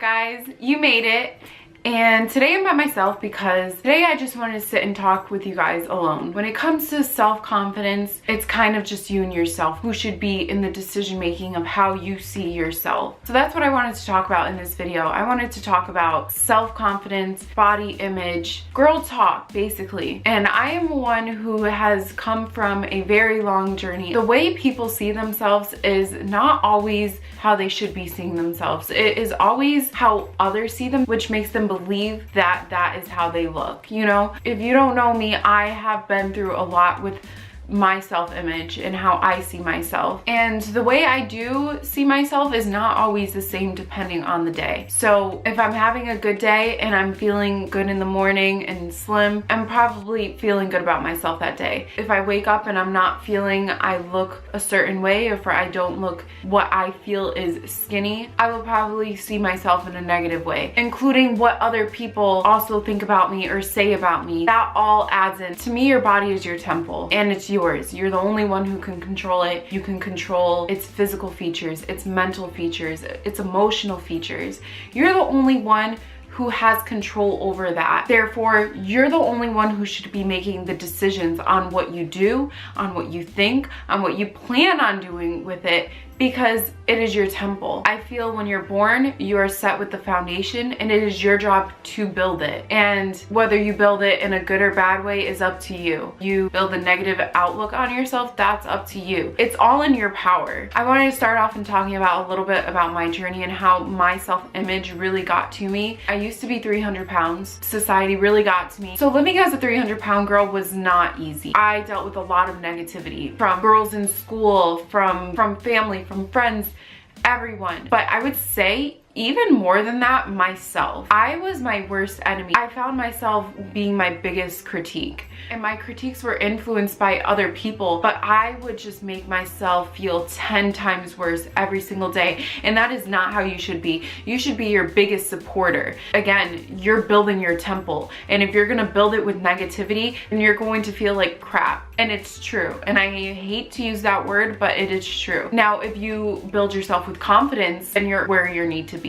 guys, you made it. And today I'm by myself because today I just wanted to sit and talk with you guys alone. When it comes to self-confidence, it's kind of just you and yourself who should be in the decision making of how you see yourself. So that's what I wanted to talk about in this video. I wanted to talk about self-confidence, body image, girl talk basically. And I am one who has come from a very long journey. The way people see themselves is not always how they should be seeing themselves. It is always how others see them, which makes them believe that that is how they look. You know, if you don't know me, I have been through a lot with my self-image and how I see myself, and the way I do see myself is not always the same depending on the day. So if I'm having a good day and I'm feeling good in the morning and slim, I'm probably feeling good about myself that day. If I wake up and I'm not feeling I look a certain way, or if I don't look what I feel is skinny, I will probably see myself in a negative way, including what other people also think about me or say about me. That all adds in. To me, your body is your temple and it's yours. You're the only one who can control it. You can control its physical features, its mental features, its emotional features. You're the only one who has control over that. Therefore, you're the only one who should be making the decisions on what you do, on what you think, on what you plan on doing with it, because it is your temple. I feel when you're born, you are set with the foundation and it is your job to build it. And whether you build it in a good or bad way is up to you. You build a negative outlook on yourself, that's up to you. It's all in your power. I wanted to start off in talking about a little bit about my journey and how my self-image really got to me. I used to be 300 pounds. Society really got to me. So living as a 300-pound girl was not easy. I dealt with a lot of negativity from girls in school, from family, from friends, everyone. But I would say even more than that, myself. I was my worst enemy. I found myself being my biggest critique, and my critiques were influenced by other people, but I would just make myself feel 10 times worse every single day, and that is not how you should be. You should be your biggest supporter. Again, you're building your temple, and if you're gonna build it with negativity, then you're going to feel like crap. And it's true, and I hate to use that word, but it is true. Now, if you build yourself with confidence, then you're where you need to be.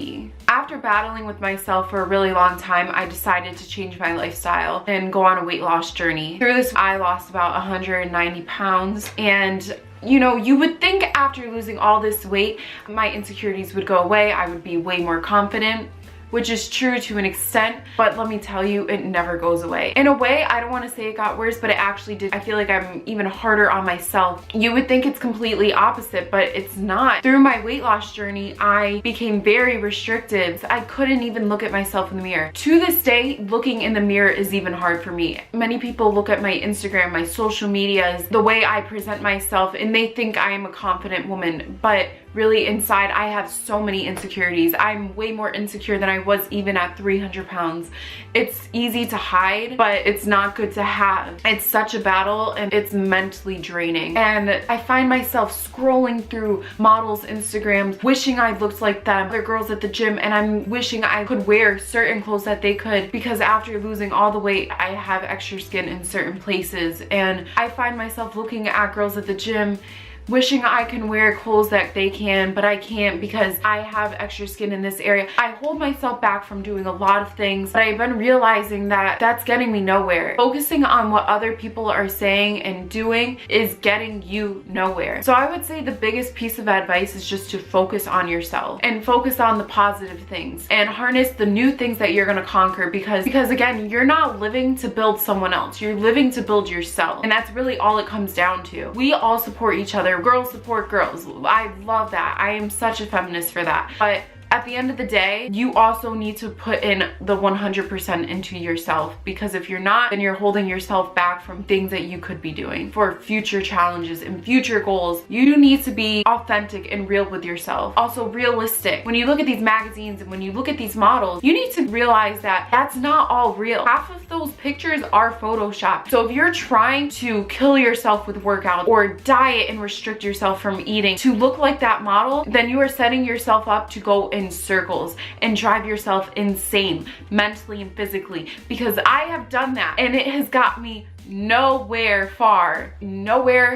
After battling with myself for a really long time, I decided to change my lifestyle and go on a weight loss journey. Through this, I lost about 190 pounds, and you know, you would think after losing all this weight, my insecurities would go away. I would be way more confident, which is true to an extent, but let me tell you, it never goes away. In a way, I don't want to say it got worse, but it actually did. I feel like I'm even harder on myself. You would think it's completely opposite, but it's not. Through my weight loss journey, I became very restrictive. I couldn't even look at myself in the mirror. To this day, looking in the mirror is even hard for me. Many people look at my Instagram, my social medias, the way I present myself, and they think I am a confident woman, but really inside I have so many insecurities. I'm way more insecure than I was even at 300 pounds. It's easy to hide, but it's not good to have. It's such a battle and it's mentally draining. And I find myself scrolling through models' Instagrams, wishing I looked like them, other girls at the gym, and I'm wishing I could wear certain clothes that they could, because after losing all the weight, I have extra skin in certain places. And I find myself looking at girls at the gym wishing I can wear clothes that they can, but I can't because I have extra skin in this area. I hold myself back from doing a lot of things, but I've been realizing that that's getting me nowhere. Focusing on what other people are saying and doing is getting you nowhere. So I would say the biggest piece of advice is just to focus on yourself and focus on the positive things and harness the new things that you're gonna conquer, because again, you're not living to build someone else. You're living to build yourself, and that's really all it comes down to. We all support each other. Girls support girls. I love that. I am such a feminist for that. But at the end of the day, you also need to put in the 100% into yourself, because if you're not, then you're holding yourself back from things that you could be doing for future challenges and future goals. You need to be authentic and real with yourself. Also realistic. When you look at these magazines and when you look at these models, you need to realize that that's not all real. Half of those pictures are photoshopped. So if you're trying to kill yourself with workout or diet and restrict yourself from eating to look like that model, then you are setting yourself up to go in circles and drive yourself insane mentally and physically, because I have done that and it has got me nowhere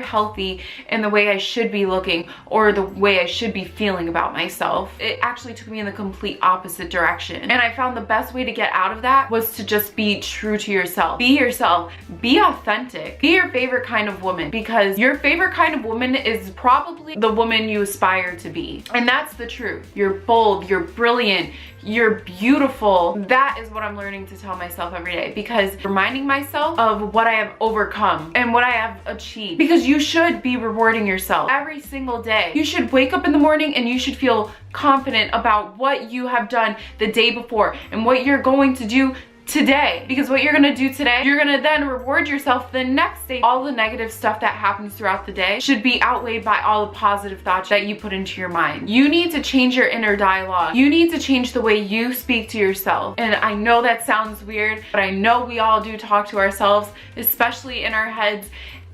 healthy in the way I should be looking or the way I should be feeling about myself. It actually took me in the complete opposite direction. And I found the best way to get out of that was to just be true to yourself. Be yourself. Be authentic. Be your favorite kind of woman, because your favorite kind of woman is probably the woman you aspire to be. And that's the truth. You're bold, you're brilliant, you're beautiful. That is what I'm learning to tell myself every day, because reminding myself of what I have overcome and what I have achieved, because you should be rewarding yourself every single day. You should wake up in the morning and you should feel confident about what you have done the day before and what you're going to do today, because what you're gonna do today, you're gonna then reward yourself the next day. All the negative stuff that happens throughout the day should be outweighed by all the positive thoughts that you put into your mind. You need to change your inner dialogue. You need to change the way you speak to yourself. And I know that sounds weird, but I know we all do talk to ourselves, especially in our heads.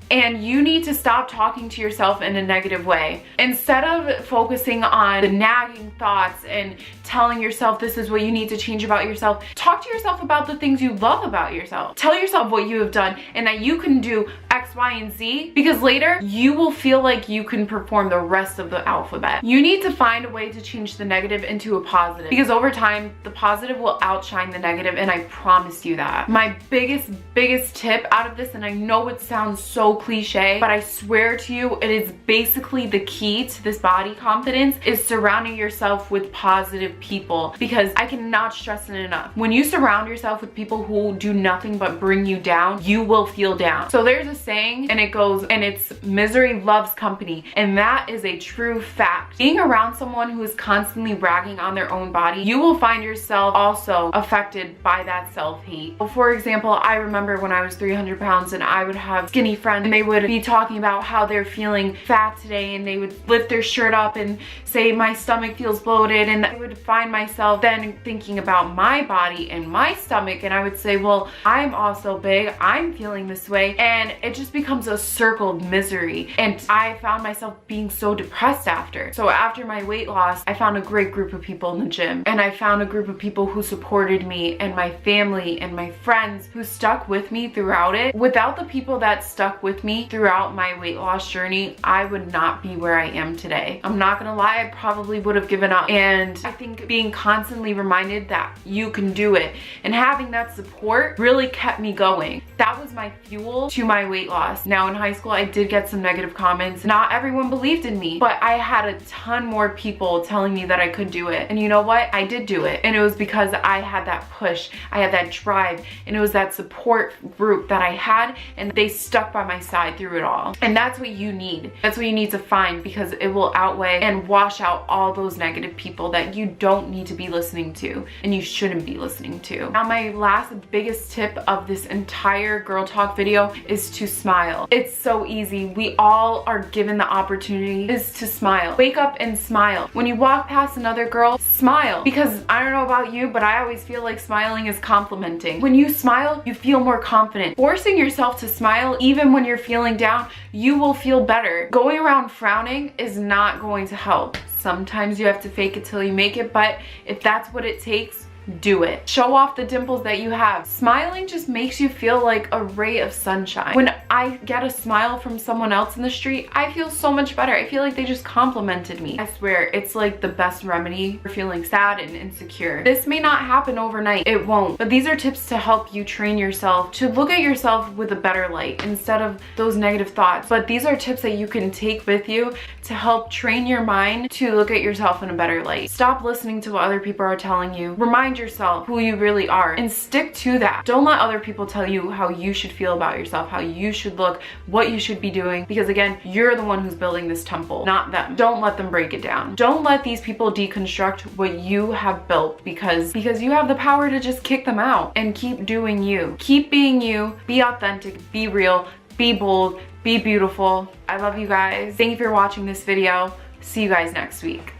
And you need to stop talking to yourself in a negative way. Instead of focusing on the nagging thoughts and telling yourself this is what you need to change about yourself, talk to yourself about the things you love about yourself. Tell yourself what you have done and that you can do X, Y, and Z, because later you will feel like you can perform the rest of the alphabet. You need to find a way to change the negative into a positive, because over time, the positive will outshine the negative, and I promise you that. My biggest tip out of this, and I know it sounds so cliche, but I swear to you, it is basically the key to this body confidence, is surrounding yourself with positive people, because I cannot stress it enough. When you surround yourself with people who do nothing but bring you down, you will feel down. So there's a saying, and it goes, and it's misery loves company, and that is a true fact. Being around someone who is constantly bragging on their own body, you will find yourself also affected by that self-hate. For example, I remember when I was 300 pounds and I would have skinny friends, and they would be talking about how they're feeling fat today, and they would lift their shirt up and say my stomach feels bloated, and I would find myself then thinking about my body and my stomach, and I would say, well, I'm also big, I'm feeling this way, and it just becomes a circle of misery. And I found myself being so depressed after. So after my weight loss, I found a great group of people in the gym, and I found a group of people who supported me, and my family and my friends who stuck with me throughout it. Without the people that stuck with me throughout my weight loss journey, I would not be where I am today. I'm not gonna lie, I probably would have given up. And I think being constantly reminded that you can do it and having that support really kept me going. That was my fuel to my weight loss. Now in high school, I did get some negative comments. Not everyone believed in me, but I had a ton more people telling me that I could do it. And you know what? I did do it. And it was because I had that push, I had that drive, and it was that support group that I had, and they stuck by my side through it all. And that's what you need. That's what you need to find, because it will outweigh and wash out all those negative people that you don't need to be listening to and you shouldn't be listening to. Now, my last biggest tip of this entire girl talk video is to smile. It's so easy. We all are given the opportunity is to smile. Wake up and smile. When you walk past another girl, smile. Because I don't know about you, but I always feel like smiling is complimenting. When you smile, you feel more confident. Forcing yourself to smile even when you're feeling down, you will feel better. Going around frowning is not going to help. Sometimes you have to fake it till you make it, but if that's what it takes, do it. Show off the dimples that you have. Smiling just makes you feel like a ray of sunshine. When I get a smile from someone else in the street, I feel so much better. I feel like they just complimented me. I swear, it's like the best remedy for feeling sad and insecure. This may not happen overnight. It won't. But these are tips to help you train yourself to look at yourself with a better light instead of those negative thoughts. But these are tips that you can take with you to help train your mind to look at yourself in a better light. Stop listening to what other people are telling you. Remind yourself who you really are and stick to that. Don't let other people tell you how you should feel about yourself, how you should look, what you should be doing, because again, you're the one who's building this temple, not them. Don't let them break it down. Don't let these people deconstruct what you have built, because you have the power to just kick them out and keep doing you. Keep being you, be authentic, be real, be bold, be beautiful. I love you guys. Thank you for watching this video. See you guys next week.